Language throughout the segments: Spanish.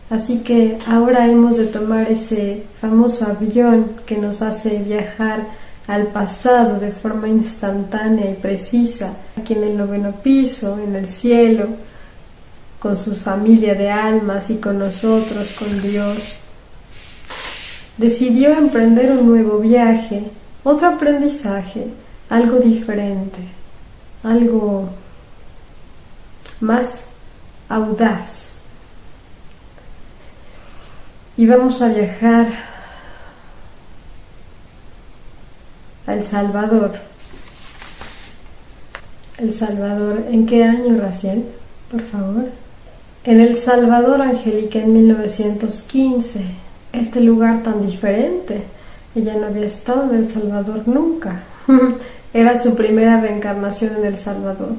Así que ahora hemos de tomar ese famoso avión que nos hace viajar al pasado de forma instantánea y precisa, aquí en el 9º piso, en el cielo, con su familia de almas y con nosotros, con Dios. Decidió emprender un nuevo viaje, otro aprendizaje, algo diferente, algo más audaz. Y vamos a viajar a El Salvador. El Salvador, ¿en qué año, Raciel? Por favor. En El Salvador, Angélica, en 1915. Este lugar tan diferente. Ella no había estado en El Salvador nunca. Era su primera reencarnación en El Salvador.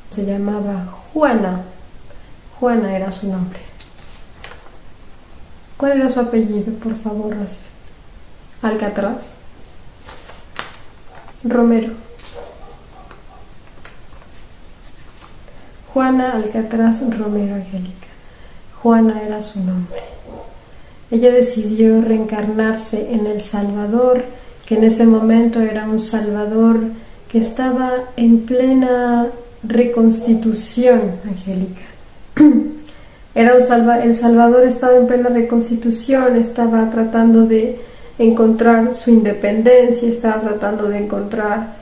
Se llamaba Juana. Juana era su nombre. ¿Cuál era su apellido, por favor, Raciel? Alcatraz. Romero. Juana Alcatraz Romero, Angélica. Juana era su nombre. Ella decidió reencarnarse en El Salvador, que en ese momento era un Salvador que estaba en plena reconstitución, Angélica. El Salvador estaba en plena reconstitución, estaba tratando de encontrar su independencia, estaba tratando de encontrar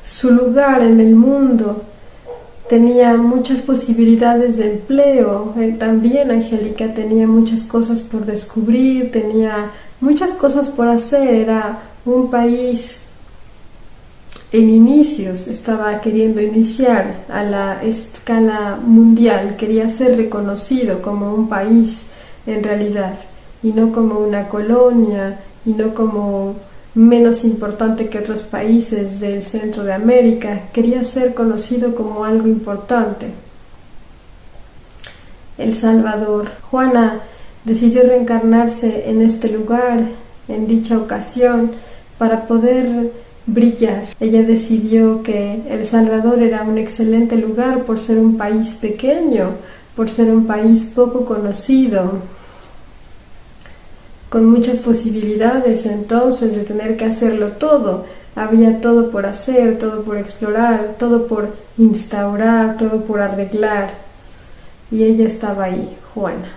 su lugar en el mundo. Tenía muchas posibilidades de empleo, también Angélica tenía muchas cosas por descubrir, tenía muchas cosas por hacer, era un país en inicios, estaba queriendo iniciar a la escala mundial, quería ser reconocido como un país en realidad, y no como una colonia, y no como menos importante que otros países del centro de América, quería ser conocido como algo importante. El Salvador. Juana decidió reencarnarse en este lugar, en dicha ocasión, para poder brillar. Ella decidió que El Salvador era un excelente lugar por ser un país pequeño, por ser un país poco conocido, con muchas posibilidades entonces de tener que hacerlo todo. Había todo por hacer, todo por explorar, todo por instaurar, todo por arreglar. Y ella estaba ahí, Juana.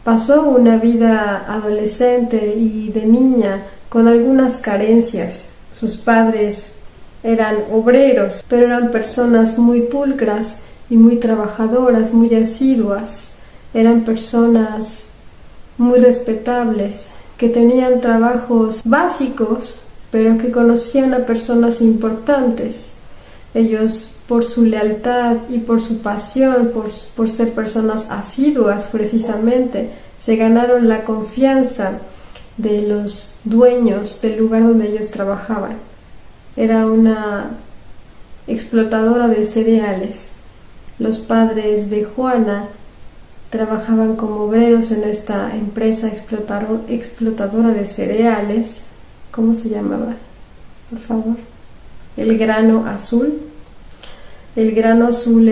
Pasó una vida adolescente y de niña con algunas carencias. Sus padres eran obreros, pero eran personas muy pulcras y muy trabajadoras, muy asiduas. Eran personas muy respetables, que tenían trabajos básicos, pero que conocían a personas importantes. Ellos, por su lealtad y por su pasión, por ser personas asiduas precisamente, se ganaron la confianza de los dueños del lugar donde ellos trabajaban. Era una explotadora de cereales. Los padres de Juana trabajaban como obreros en esta empresa explotadora de cereales. ¿Cómo se llamaba? Por favor. El Grano Azul. El Grano Azul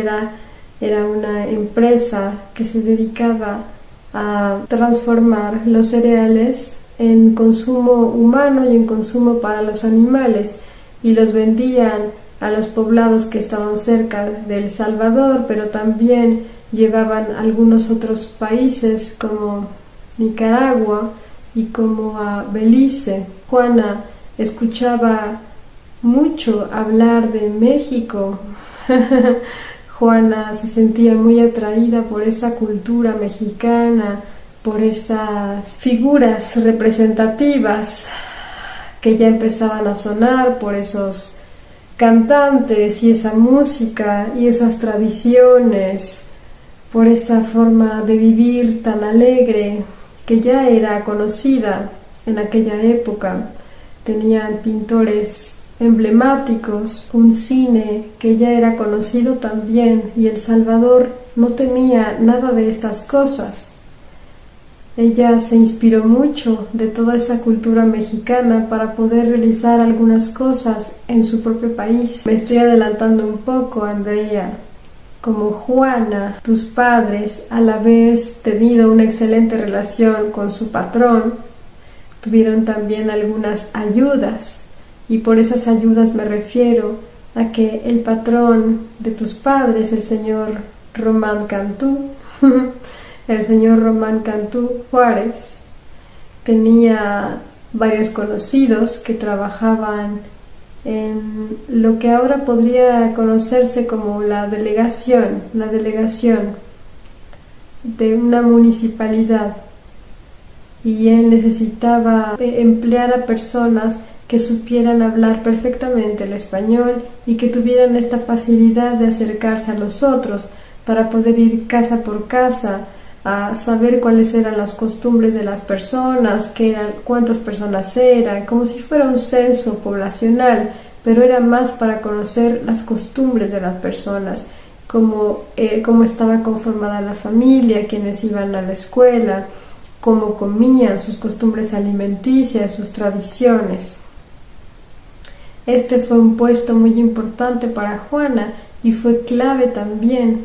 era una empresa que se dedicaba a transformar los cereales en consumo humano y en consumo para los animales, y los vendían a los poblados que estaban cerca de El Salvador, pero también llevaban a algunos otros países como Nicaragua y como a Belice. Juana escuchaba mucho hablar de México. Juana se sentía muy atraída por esa cultura mexicana, por esas figuras representativas que ya empezaban a sonar, por esos cantantes y esa música y esas tradiciones, por esa forma de vivir tan alegre que ya era conocida en aquella época. Tenían pintores emblemáticos, un cine que ya era conocido también, y El Salvador no tenía nada de estas cosas. Ella se inspiró mucho de toda esa cultura mexicana para poder realizar algunas cosas en su propio país. Me estoy adelantando un poco, Andrea. como Juana, tus padres, al haber tenido una excelente relación con su patrón, tuvieron también algunas ayudas, y por esas ayudas me refiero a que el patrón de tus padres, el señor Román Cantú, el señor Román Cantú Juárez, tenía varios conocidos que trabajaban en lo que ahora podría conocerse como la delegación de una municipalidad, y él necesitaba emplear a personas que supieran hablar perfectamente el español y que tuvieran esta facilidad de acercarse a los otros para poder ir casa por casa a saber cuáles eran las costumbres de las personas, cuántas personas eran, como si fuera un censo poblacional, pero era más para conocer las costumbres de las personas, cómo estaba conformada la familia, quiénes iban a la escuela, cómo comían, sus costumbres alimenticias, sus tradiciones. Este fue un puesto muy importante para Juana y fue clave también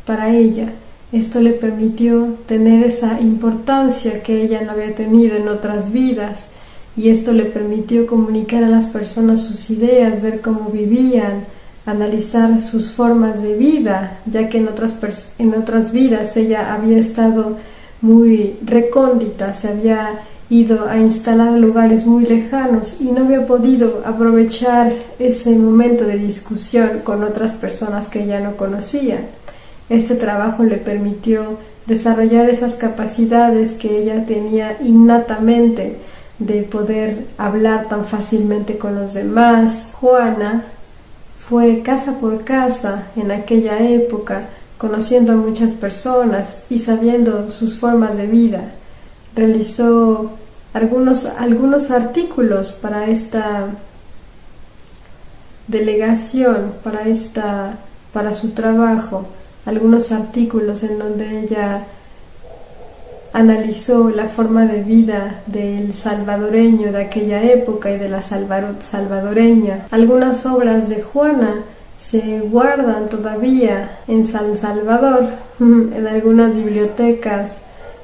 para ella. Esto le permitió tener esa importancia que ella no había tenido en otras vidas, y esto le permitió comunicar a las personas sus ideas, ver cómo vivían, analizar sus formas de vida, ya que en otras vidas ella había estado muy recóndita, se había ido a instalar a lugares muy lejanos y no había podido aprovechar ese momento de discusión con otras personas que ella no conocía. Este trabajo le permitió desarrollar esas capacidades que ella tenía innatamente de poder hablar tan fácilmente con los demás. Juana fue casa por casa en aquella época, conociendo a muchas personas y sabiendo sus formas de vida. Realizó algunos artículos para esta delegación, para su trabajo, algunos artículos en donde ella analizó la forma de vida del salvadoreño de aquella época y de la salvadoreña. Algunas obras de Juana se guardan todavía en San Salvador, en algunas bibliotecas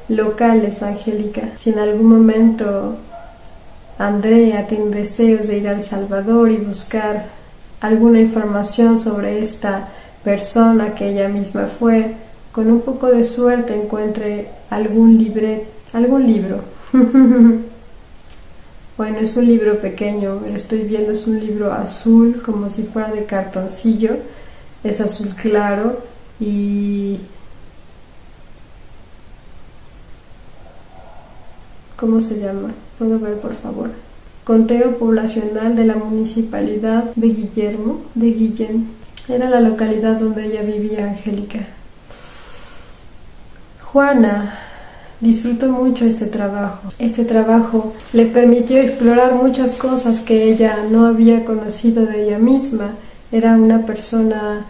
locales, Angélica. Si en algún momento Andrea tiene deseos de ir a El Salvador y buscar alguna información sobre esta persona que ella misma fue, con un poco de suerte encuentre algún libro. Bueno, es un libro pequeño, lo estoy viendo, es un libro azul, como si fuera de cartoncillo, es azul claro y... ¿Cómo se llama? ¿Puedo ver, por favor? Conteo poblacional de la municipalidad de Guillén. Era la localidad donde ella vivía, Angélica. Juana disfrutó mucho este trabajo. Este trabajo le permitió explorar muchas cosas que ella no había conocido de ella misma. Era una persona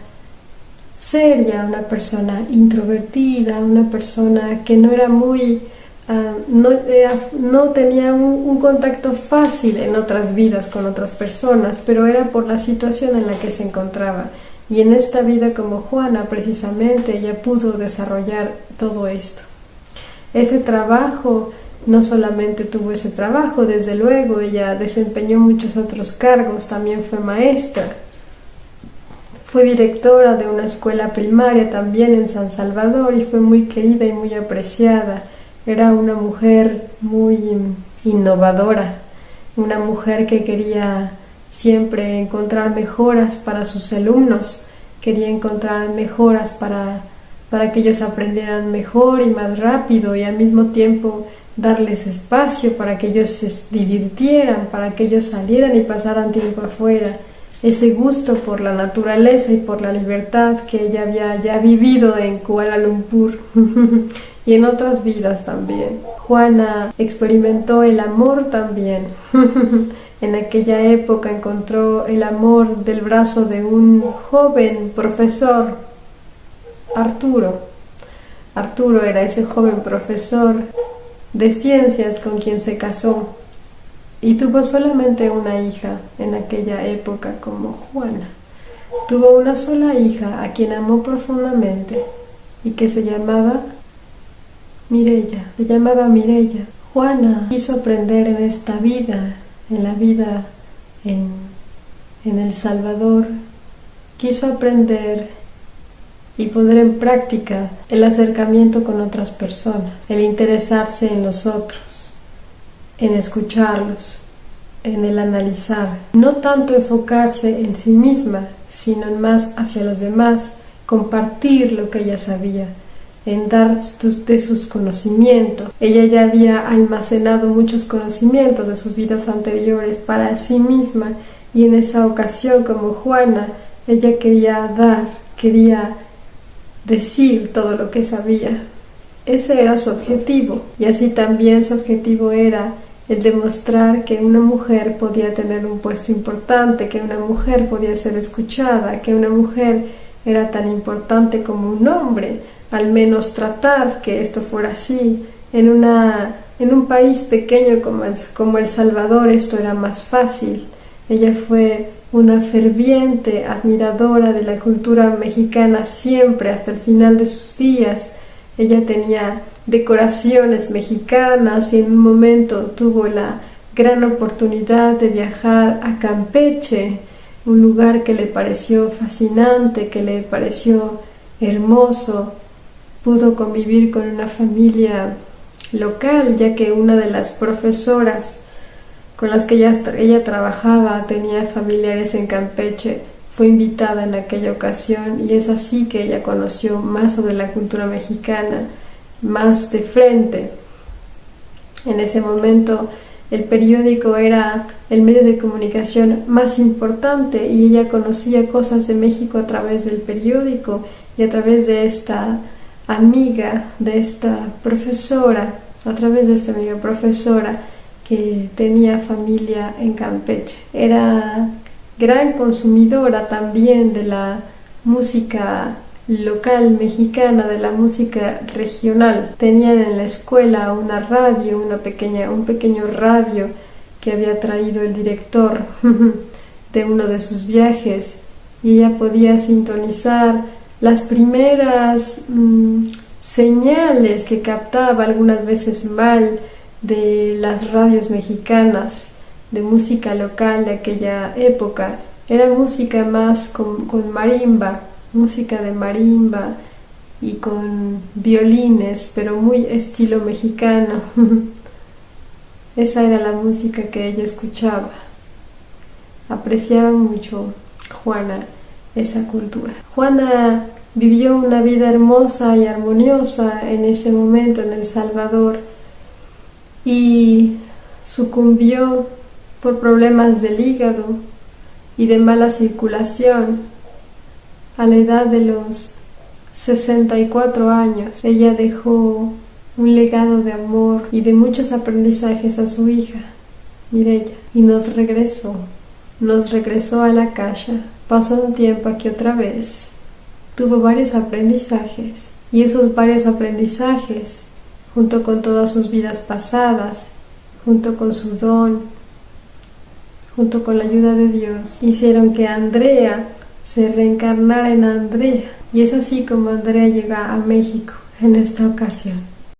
seria, una persona introvertida, una persona que no era muy... no tenía un contacto fácil en otras vidas con otras personas, pero era por la situación en la que se encontraba. Y en esta vida como Juana, precisamente, ella pudo desarrollar todo esto. Ese trabajo, no solamente tuvo ese trabajo, desde luego, ella desempeñó muchos otros cargos, también fue maestra. Fue directora de una escuela primaria también en San Salvador y fue muy querida y muy apreciada. Era una mujer muy innovadora, una mujer que quería siempre encontrar mejoras para sus alumnos, quería encontrar mejoras para que ellos aprendieran mejor y más rápido, y al mismo tiempo darles espacio para que ellos se divirtieran, para que ellos salieran y pasaran tiempo afuera. Ese gusto por la naturaleza y por la libertad que ella había ya vivido en Kuala Lumpur y en otras vidas también. Juana experimentó el amor también. En aquella época encontró el amor del brazo de un joven profesor, Arturo. Arturo era ese joven profesor de ciencias con quien se casó y tuvo solamente una hija en aquella época como Juana. Tuvo una sola hija a quien amó profundamente y que se llamaba Mireya. Juana quiso aprender en esta vida, en la vida en El Salvador, quiso aprender y poner en práctica el acercamiento con otras personas, el interesarse en los otros, en escucharlos, en el analizar, no tanto enfocarse en sí misma, sino en más hacia los demás, compartir lo que ella sabía, en dar de sus conocimientos. Ella ya había almacenado muchos conocimientos de sus vidas anteriores para sí misma, y en esa ocasión, como Juana, ella quería decir todo lo que sabía. Ese era su objetivo, y así también su objetivo era el demostrar que una mujer podía tener un puesto importante, que una mujer podía ser escuchada, que una mujer era tan importante como un hombre, al menos tratar que esto fuera así. En un país pequeño como El Salvador esto era más fácil. Ella fue una ferviente admiradora de la cultura mexicana siempre, hasta el final de sus días. Ella tenía decoraciones mexicanas y en un momento tuvo la gran oportunidad de viajar a Campeche, un lugar que le pareció fascinante, que le pareció hermoso. Pudo convivir con una familia local, ya que una de las profesoras con las que ella trabajaba tenía familiares en Campeche. Fue invitada en aquella ocasión y es así que ella conoció más sobre la cultura mexicana, más de frente. En ese momento el periódico era el medio de comunicación más importante y ella conocía cosas de México a través del periódico y a través de esta amiga, de esta profesora, que tenía familia en Campeche. Era gran consumidora también de la música local mexicana, de la música regional. Tenían en la escuela una radio, un pequeño radio que había traído el director de uno de sus viajes, y ella podía sintonizar las primeras señales que captaba, algunas veces mal, de las radios mexicanas de música local de aquella época. Era música más con marimba, música de marimba y con violines, pero muy estilo mexicano. Esa era la música que ella escuchaba. Apreciaba mucho Juana esa cultura. Juana vivió una vida hermosa y armoniosa en ese momento en El Salvador y sucumbió por problemas del hígado y de mala circulación a la edad de los 64 años. Ella dejó un legado de amor y de muchos aprendizajes a su hija, Mireya, y nos regresó a la casa. Pasó un tiempo aquí otra vez, tuvo varios aprendizajes, y esos varios aprendizajes, junto con todas sus vidas pasadas, junto con su don, junto con la ayuda de Dios, hicieron que Andrea se reencarnara en Andrea, y es así como Andrea llega a México en esta ocasión.